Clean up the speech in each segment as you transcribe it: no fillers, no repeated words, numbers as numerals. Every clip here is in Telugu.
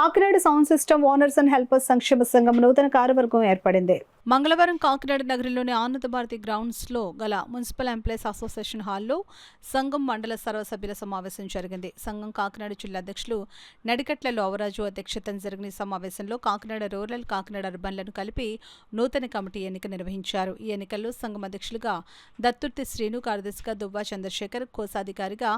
Kakinada sound system owners and helpers సంక్షేమ సంఘం నూతన కార్యవర్గం ఏర్పడింది. మంగళవారం కాకినాడ నగరంలోని ఆనంద భారతి గ్రౌండ్స్ లో గల మున్సిపల్ ఎంప్లాయీస్ అసోసియేషన్ హాల్లో సంఘం మండల సర్వసభ్యుల సమావేశం జరిగింది. సంఘం కాకినాడ జిల్లా అధ్యక్షులు నడికట్ల లోవరాజు అధ్యక్షతన జరిగిన సమావేశంలో కాకినాడ రూరల్, కాకినాడ అర్బన్లను కలిపి నూతన కమిటీ ఎన్నిక నిర్వహించారు. ఈ ఎన్నికల్లో సంఘం అధ్యక్షులుగా దత్తుర్తి శ్రీను, కార్యదర్శిగా దువ్వా చంద్రశేఖర్, కోశాధికారిగా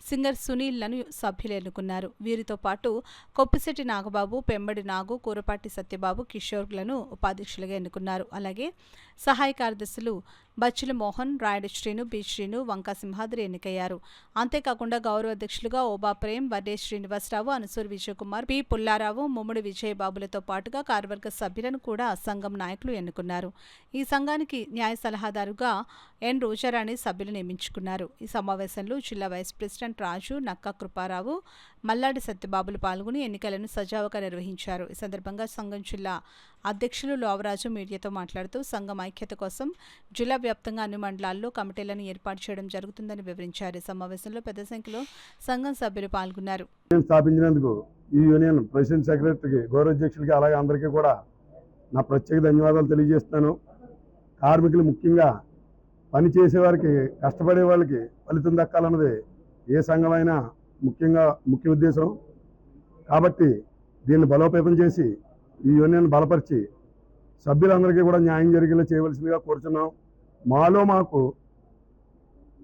సింగర్ సునీల్లను సభ్యులు ఎన్నుకున్నారు. వీరితో పాటు కొప్పిశెట్టి నాగబాబు, పెమ్మడి నాగు, కూరపాటి సత్యబాబు, కిషోర్లను ఉపాధ్యక్షులుగా ఎన్నుకున్నారు. అలాగే సహాయ కార్యదర్శులు బచ్చుల మోహన్, రాయుడు శ్రీను, బి శ్రీను, వంకా సింహాద్రి ఎన్నికయ్యారు. అంతేకాకుండా గౌరవ అధ్యక్షులుగా ఓబా ప్రేమ్, వడ్డే శ్రీనివాసరావు, అనసూరి విజయకుమార్, పి పుల్లారావు, ముమ్ముడి విజయబాబులతో పాటుగా కార్యవర్గ సభ్యులను కూడా సంఘం నాయకులు ఎన్నుకున్నారు. ఈ సంఘానికి న్యాయ సలహాదారుగా ఎన్ రోజారాణి సభ్యులు నియమించుకున్నారు. ఈ సమావేశంలో జిల్లా వైస్ ప్రెసిడెంట్ రాజు, నక్కా కృపారావు, మల్లాడి సత్యబాబులు పాల్గొని ఎన్నికలను సజావుగా నిర్వహించారు. ఈ సందర్భంగా సంఘం జిల్లా అధ్యక్షులు లోవరాజు మీడియాతో మాట్లాడుతూ సంఘం ఐక్యత కోసం జిల్లా వ్యాప్తంగా అన్ని మండలాల్లో కమిటీలను ఏర్పాటు చేయడం జరుగుతుందని వివరించారు. ఈ సమావేశంలో పెద్ద సంఖ్యలో సంఘం సభ్యులు పాల్గొన్నారు. స్థాపించినందుకు ఈ యూనియన్ ప్రెసిడెంట్, సెక్రటరీకి, గౌరవాధ్యక్షులకి, అలాగే అందరికీ కూడా నా ప్రత్యేక ధన్యవాదాలు తెలియజేస్తున్నాను. కార్మికులు ముఖ్యంగా పని చేసేవారికి, కష్టపడే వాళ్ళకి ఫలితం దక్కాలన్నది ఏ సంఘమైనా ముఖ్య ఉద్దేశం. కాబట్టి దీన్ని బలోపేతం చేసి ఈ యూనియన్ బలపరిచి సభ్యులందరికీ కూడా న్యాయం జరిగేలా చేయవలసిందిగా కోరుచున్నాం. మాకు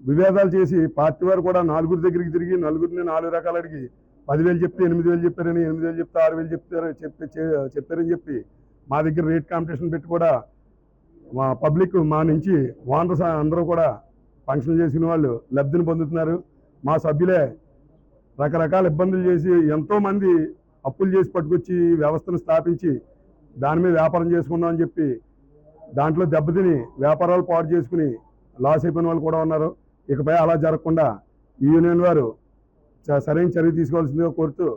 విభేదాలు చేసి పార్టీ వారు కూడా నలుగురి దగ్గరికి తిరిగి నలుగురిని 4 రకాలు అడిగి 10,000 చెప్తే 8,000 చెప్పారని, 8,000 చెప్తే 6,000 చెప్పారని చెప్పి మా దగ్గర రేట్ కాంపిటీషన్ పెట్టి కూడా మా పబ్లిక్, మా నుంచి ఓనర్స్ అందరూ కూడా ఫంక్షన్ చేసిన వాళ్ళు లబ్ధిని పొందుతున్నారు. మా సభ్యులే రకరకాల ఇబ్బందులు చేసి ఎంతోమంది అప్పులు చేసి పట్టుకొచ్చి వ్యవస్థను స్థాపించి దాని మీద వ్యాపారం చేసుకుందామని చెప్పి దాంట్లో దెబ్బతిని వ్యాపారాలు పాడు చేసుకుని లాస్ అయిపోయిన వాళ్ళు కూడా ఉన్నారు. ఇకపై అలా జరగకుండా ఈ యూనియన్ వారు సరైన చర్య తీసుకోవాల్సిందిగా కోరుతూ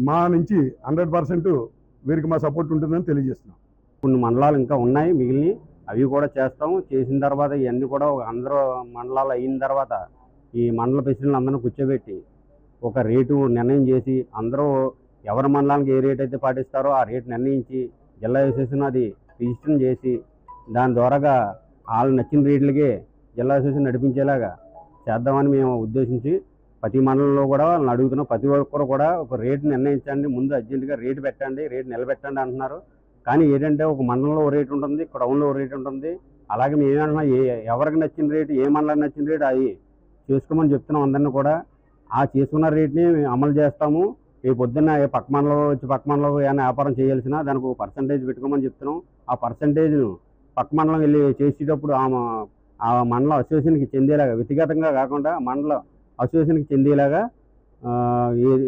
మా నుంచి 100% వీరికి మా సపోర్ట్ ఉంటుందని తెలియజేస్తున్నాం. కొన్ని మండలాలు ఇంకా ఉన్నాయి మిగిలిన, అవి కూడా చేస్తాము. చేసిన తర్వాత ఇవన్నీ కూడా అందరూ మండలాలు అయిన తర్వాత ఈ మండల ప్రెసిడెంట్లు అందరూ కూర్చోబెట్టి ఒక రేటు నిర్ణయం చేసి అందరూ ఎవరి మండలానికి ఏ రేట్ అయితే పాటిస్తారో ఆ రేటు నిర్ణయించి జిల్లా అసోసియేషన్ అది రిజిస్టర్ చేసి దాని ద్వారాగా వాళ్ళు నచ్చిన రేట్లకే జిల్లా అసోసియేషన్ నడిపించేలాగా చేద్దామని మేము ఉద్దేశించి ప్రతి మండలంలో కూడా వాళ్ళని అడుగుతున్నాం. ప్రతి ఒక్కరు కూడా ఒక రేటు నిర్ణయించండి, ముందు అర్జెంటుగా రేటు పెట్టండి, రేటు నిలబెట్టండి అంటున్నారు. కానీ ఏంటంటే ఒక మండలంలో ఓ రేటు ఉంటుంది, టౌన్లో ఓ రేటు ఉంటుంది. అలాగే మేము ఏమంటున్నా, ఎవరికి నచ్చిన రేటు, ఏ మండలానికి నచ్చిన రేటు అవి చేసుకోమని చెప్తున్నాం అందరినీ కూడా. ఆ చేసుకున్న రేట్ని అమలు చేస్తాము. రేపు పొద్దున్న పక్క మండలంలో ఏమైనా వ్యాపారం చేయాల్సిన దానికి ఒక పర్సంటేజ్ పెట్టుకోమని చెప్తున్నాం. ఆ పర్సంటేజ్ను పక్క మండలం వెళ్ళి చేసేటప్పుడు ఆ మండల అసోసియేషన్కి చెందేలాగా, వ్యక్తిగతంగా కాకుండా మండల అసోసియేషన్కి చెందేలాగా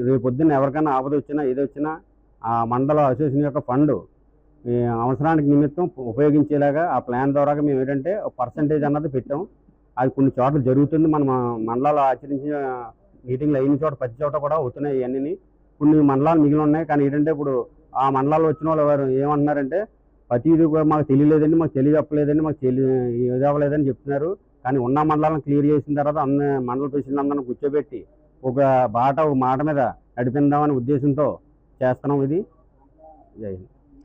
రేపు పొద్దున్న ఎవరికైనా ఆపద వచ్చినా ఏది వచ్చినా ఆ మండల అసోసియేషన్ యొక్క ఫండ్ అవసరానికి నిమిత్తం ఉపయోగించేలాగా ఆ ప్లాన్ ద్వారా మేము ఏంటంటే పర్సంటేజ్ అన్నది పెట్టాం. అది కొన్ని చోట్ల జరుగుతుంది. మన మండలాలు ఆచరించిన మీటింగ్లు అయిన చోట ప్రతి చోట కూడా అవుతున్నాయి. ఇవన్నీ కొన్ని మండలాలు మిగిలి ఉన్నాయి. కానీ ఏంటంటే ఇప్పుడు ఆ మండలాలు వచ్చిన వాళ్ళు ఎవరు ఏమంటున్నారంటే ప్రతిదీ కూడా మాకు తెలియలేదండి, మాకు తెలియజెప్పలేదండి, మాకు ఇది అవ్వలేదని చెప్తున్నారు. కానీ ఉన్న మండలాలను క్లియర్ చేసిన తర్వాత అన్ని మండల ప్రెసిడెంట్లు అందరిని కూర్చోబెట్టి ఒక మాట మీద నడిపిందామనే ఉద్దేశంతో చేస్తున్నాం. ఇది జై హింద్.